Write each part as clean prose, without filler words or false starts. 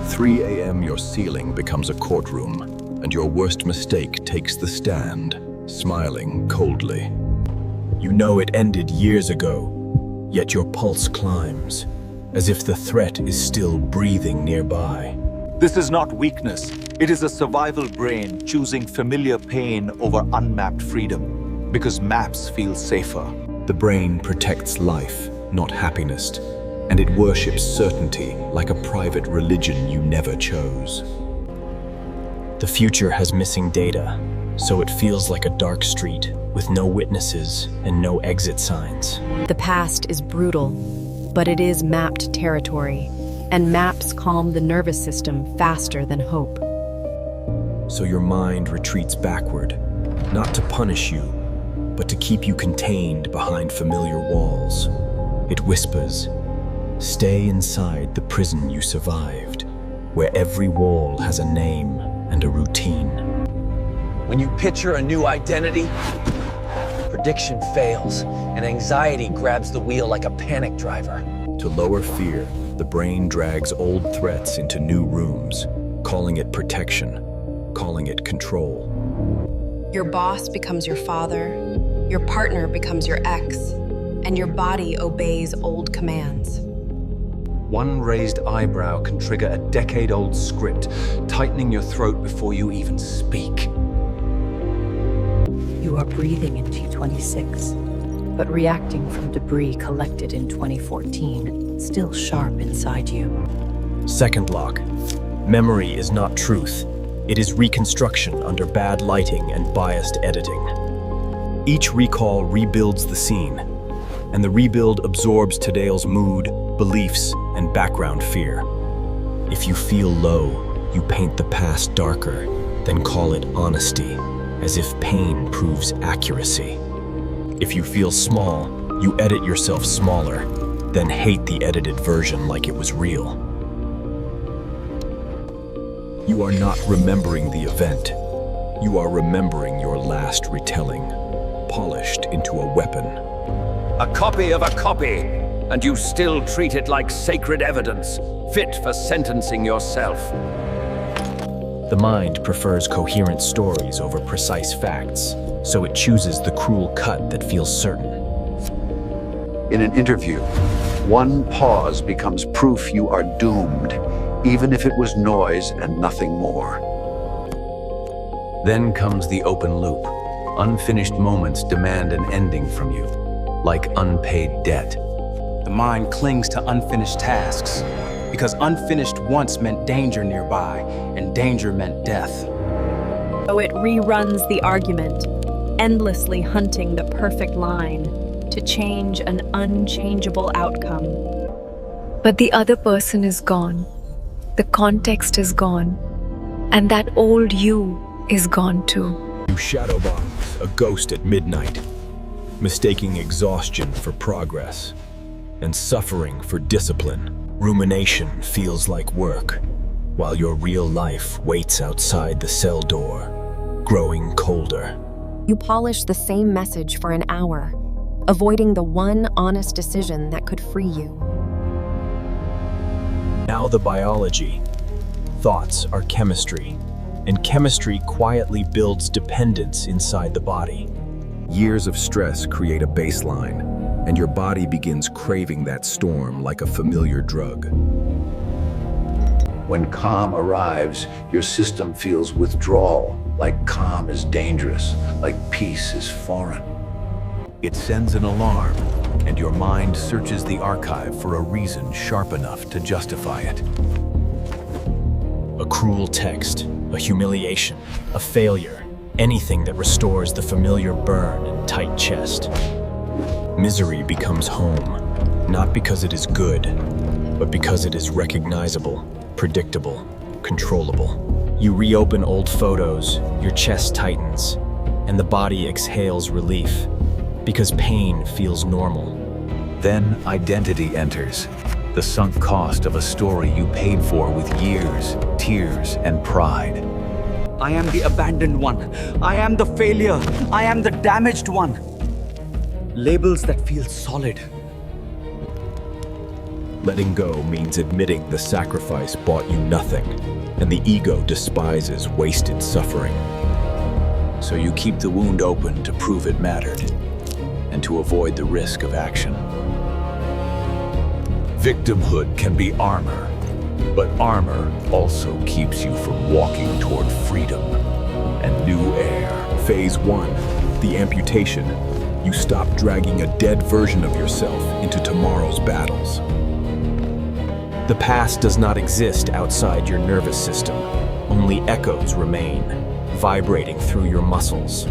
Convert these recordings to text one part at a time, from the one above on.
3 a.m. your ceiling becomes a courtroom, and your worst mistake takes the stand, smiling coldly. You know it ended years ago, yet your pulse climbs, as if the threat is still breathing nearby. This is not weakness. It is a survival brain choosing familiar pain over unmapped freedom, because maps feel safer. The brain protects life, not happiness, and it worships certainty like a private religion you never chose. The future has missing data, so it feels like a dark street with no witnesses and no exit signs. The past is brutal, but it is mapped territory, and maps calm the nervous system faster than hope. So your mind retreats backward, not to punish you, but to keep you contained behind familiar walls. It whispers, "Stay inside the prison you survived, where every wall has a name and a routine." When you picture a new identity, prediction fails, and anxiety grabs the wheel like a panic driver. To lower fear, the brain drags old threats into new rooms, calling it protection, calling it control. Your boss becomes your father, your partner becomes your ex, and your body obeys old commands. One raised eyebrow can trigger a decade-old script, tightening your throat before you even speak. You are breathing in T26, but reacting from debris collected in 2014, still sharp inside you. Second lock. Memory is not truth. It is reconstruction under bad lighting and biased editing. Each recall rebuilds the scene, and the rebuild absorbs today's mood, beliefs, and background fear. If you feel low, you paint the past darker, then call it honesty, as if pain proves accuracy. If you feel small, you edit yourself smaller, then hate the edited version like it was real. You are not remembering the event. You are remembering your last retelling, polished into a weapon. A copy of a copy, and you still treat it like sacred evidence, fit for sentencing yourself. The mind prefers coherent stories over precise facts, so it chooses the cruel cut that feels certain. In an interview, one pause becomes proof you are doomed, even if it was noise and nothing more. Then comes the open loop. Unfinished moments demand an ending from you, like unpaid debt. The mind clings to unfinished tasks, because unfinished once meant danger nearby, and danger meant death. So it reruns the argument, endlessly hunting the perfect line to change an unchangeable outcome. But the other person is gone. The context is gone. And that old you is gone too. You shadowbox a ghost at midnight, mistaking exhaustion for progress and suffering for discipline. Rumination feels like work, while your real life waits outside the cell door, growing colder. You polish the same message for an hour, avoiding the one honest decision that could free you. Now the biology. Thoughts are chemistry, and chemistry quietly builds dependence inside the body. Years of stress create a baseline, and your body begins craving that storm like a familiar drug. When calm arrives, your system feels withdrawal, like calm is dangerous, like peace is foreign. It sends an alarm, and your mind searches the archive for a reason sharp enough to justify it. A cruel text, a humiliation, a failure, anything that restores the familiar burn and tight chest. Misery becomes home, not because it is good, but because it is recognizable, predictable, controllable. You reopen old photos, your chest tightens, and the body exhales relief, because pain feels normal. Then identity enters, the sunk cost of a story you paid for with years, tears, and pride. I am the abandoned one. I am the failure. I am the damaged one. Labels that feel solid. Letting go means admitting the sacrifice bought you nothing, and the ego despises wasted suffering. So you keep the wound open to prove it mattered, and to avoid the risk of action. Victimhood can be armor, but armor also keeps you from walking toward freedom and new air. Phase 1, the amputation. You stop dragging a dead version of yourself into tomorrow's battles. The past does not exist outside your nervous system. Only echoes remain, vibrating through your muscles.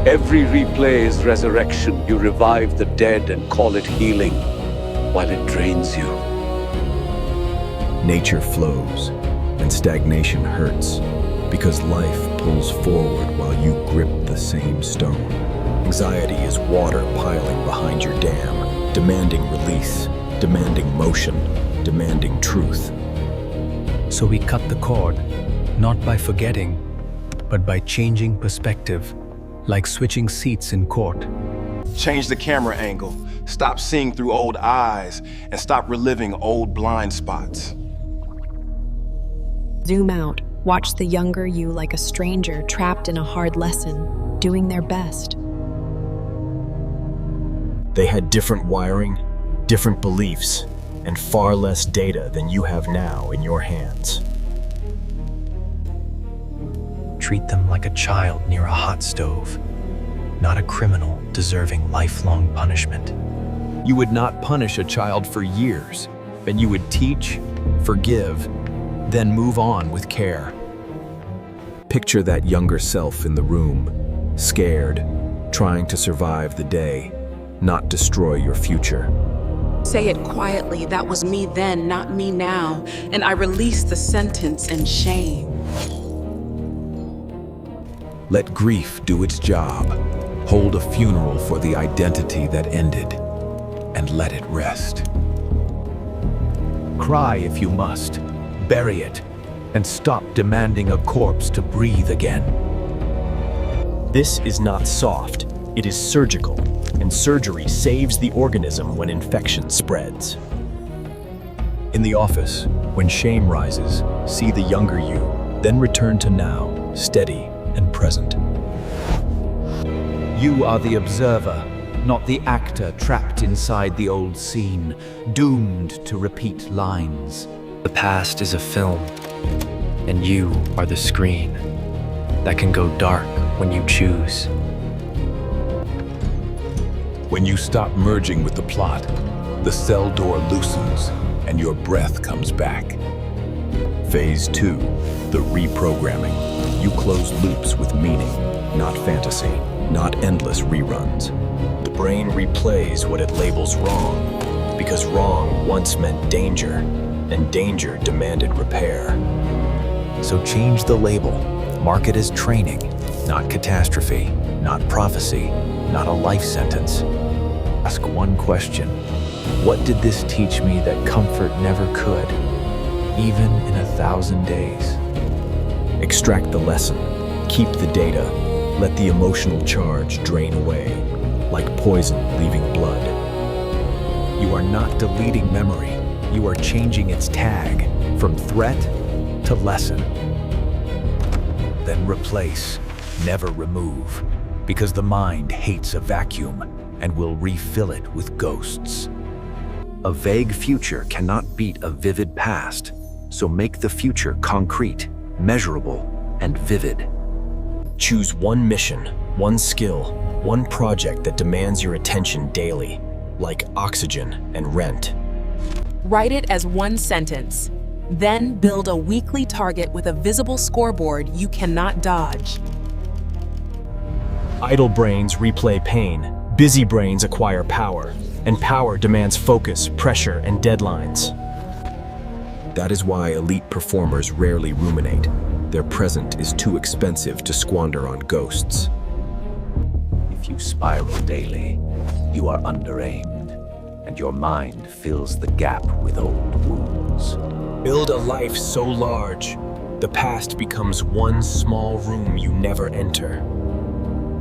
Every replay is resurrection. You revive the dead and call it healing, while it drains you. Nature flows, and stagnation hurts, because life pulls forward while you grip the same stone. Anxiety is water piling behind your dam, demanding release, demanding motion, demanding truth. So we cut the cord, not by forgetting, but by changing perspective, like switching seats in court. Change the camera angle, stop seeing through old eyes, and stop reliving old blind spots. Zoom out, watch the younger you like a stranger trapped in a hard lesson, doing their best. They had different wiring, different beliefs, and far less data than you have now in your hands. Treat them like a child near a hot stove, not a criminal deserving lifelong punishment. You would not punish a child for years, and you would teach, forgive, then move on with care. Picture that younger self in the room, scared, trying to survive the day, not destroy your future. Say it quietly, that was me then, not me now, and I release the sentence and shame. Let grief do its job. Hold a funeral for the identity that ended, and let it rest. Cry if you must, bury it, and stop demanding a corpse to breathe again. This is not soft, it is surgical, and surgery saves the organism when infection spreads. In the office, when shame rises, see the younger you, then return to now, steady and present. You are the observer, not the actor trapped inside the old scene, doomed to repeat lines. The past is a film, and you are the screen that can go dark when you choose. When you stop merging with the plot, the cell door loosens and your breath comes back. Phase 2, the reprogramming. You close loops with meaning, not fantasy, not endless reruns. The brain replays what it labels wrong, because wrong once meant danger, and danger demanded repair. So change the label. Mark it as training, not catastrophe, not prophecy, not a life sentence. Ask one question. What did this teach me that comfort never could, even in 1,000 days? Extract the lesson, keep the data, let the emotional charge drain away, like poison leaving blood. You are not deleting memory, you are changing its tag from threat to lesson. Then replace, never remove, because the mind hates a vacuum and will refill it with ghosts. A vague future cannot beat a vivid past, so make the future concrete, measurable, and vivid. Choose one mission, one skill, one project that demands your attention daily, like oxygen and rent. Write it as one sentence. Then build a weekly target with a visible scoreboard you cannot dodge. Idle brains replay pain, busy brains acquire power, and power demands focus, pressure, and deadlines. That is why elite performers rarely ruminate. Their present is too expensive to squander on ghosts. If you spiral daily, you are under-aimed, and your mind fills the gap with old wounds. Build a life so large, the past becomes one small room you never enter,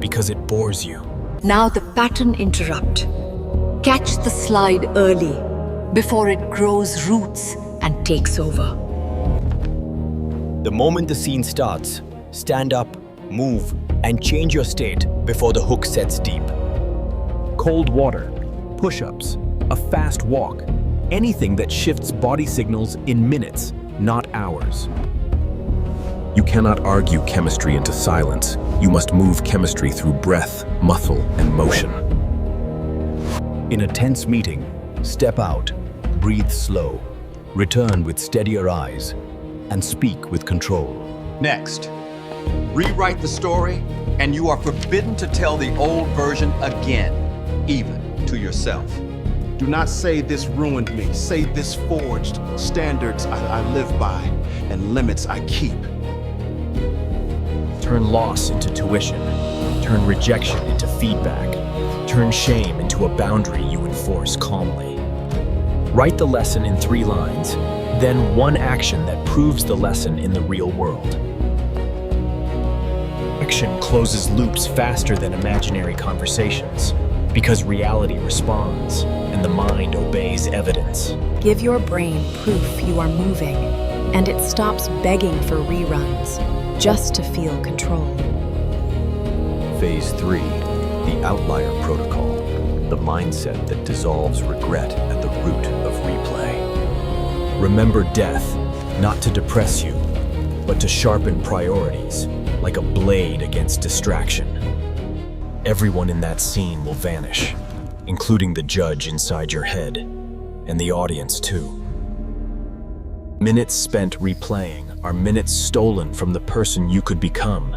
because it bores you. Now the pattern interrupt. Catch the slide early. before it grows roots and takes over. The moment the scene starts, stand up, move, and change your state before the hook sets deep. Cold water, push-ups, a fast walk, anything that shifts body signals in minutes, not hours. You cannot argue chemistry into silence. You must move chemistry through breath, muscle, and motion. In a tense meeting, step out, breathe slow, return with steadier eyes, and speak with control. Next, rewrite the story, and you are forbidden to tell the old version again, even to yourself. Do not say this ruined me. Say this forged standards I live by and limits I keep. Turn loss into tuition. Turn rejection into feedback. Turn shame into a boundary you enforce calmly. Write the lesson in 3 lines, then one action that proves the lesson in the real world. Action closes loops faster than imaginary conversations, because reality responds and the mind obeys evidence. Give your brain proof you are moving, and it stops begging for reruns just to feel control. Phase 3, the Outlier Protocol, the mindset that dissolves regret at the root of replay. Remember death, not to depress you, but to sharpen priorities, like a blade against distraction. Everyone in that scene will vanish, including the judge inside your head, and the audience too. Minutes spent replaying are minutes stolen from the person you could become,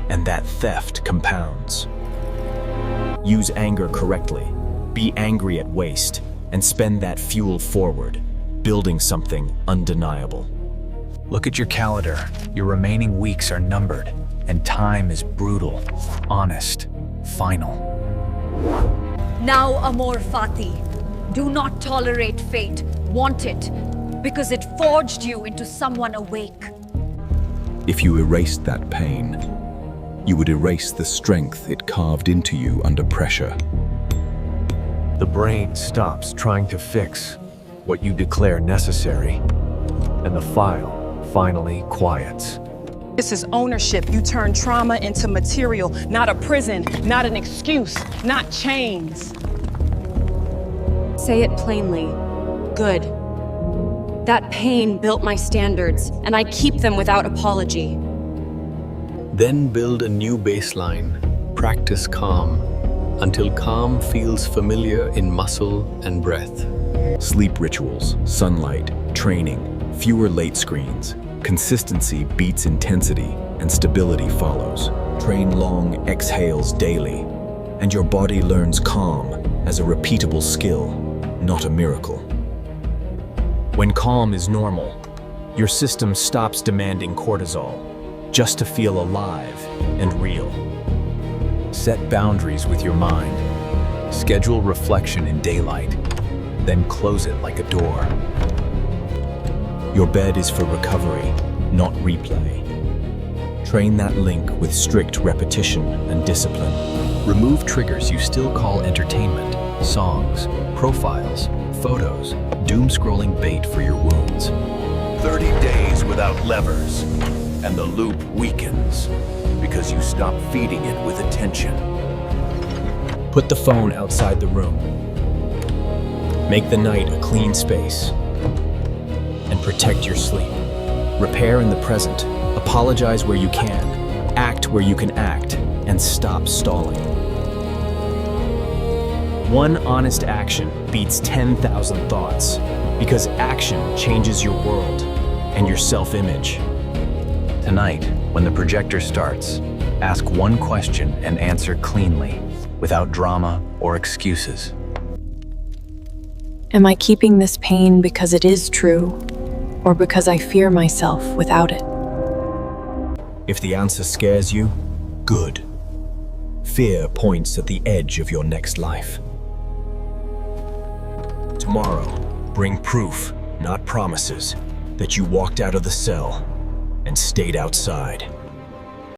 and that theft compounds. Use anger correctly, be angry at waste, and spend that fuel forward, building something undeniable. Look at your calendar. Your remaining weeks are numbered, and time is brutal, honest, final. Now, Amor Fati, do not tolerate fate. Want it, because it forged you into someone awake. If you erased that pain, you would erase the strength it carved into you under pressure. The brain stops trying to fix what you declare necessary, and the file finally quiets. This is ownership. You turn trauma into material, not a prison, not an excuse, not chains. Say it plainly. Good. That pain built my standards, and I keep them without apology. Then build a new baseline. Practice calm, until calm feels familiar in muscle and breath. Sleep rituals, sunlight, training, fewer late screens. Consistency beats intensity, and stability follows. Train long exhales daily, and your body learns calm as a repeatable skill, not a miracle. When calm is normal, your system stops demanding cortisol, just to feel alive and real. Set boundaries with your mind. Schedule reflection in daylight, then close it like a door. Your bed is for recovery, not replay. Train that link with strict repetition and discipline. Remove triggers you still call entertainment, songs, profiles, photos, doom-scrolling bait for your wounds. 30 days without levers, and the loop weakens because you stop feeding it with attention. Put the phone outside the room. Make the night a clean space. And protect your sleep. Repair in the present. Apologize where you can. Act where you can act. And stop stalling. One honest action beats 10,000 thoughts, because action changes your world and your self-image. Tonight, when the projector starts, ask one question and answer cleanly, without drama or excuses. Am I keeping this pain because it is true, or because I fear myself without it? If the answer scares you, good. Fear points at the edge of your next life. Tomorrow, bring proof, not promises, that you walked out of the cell and stayed outside.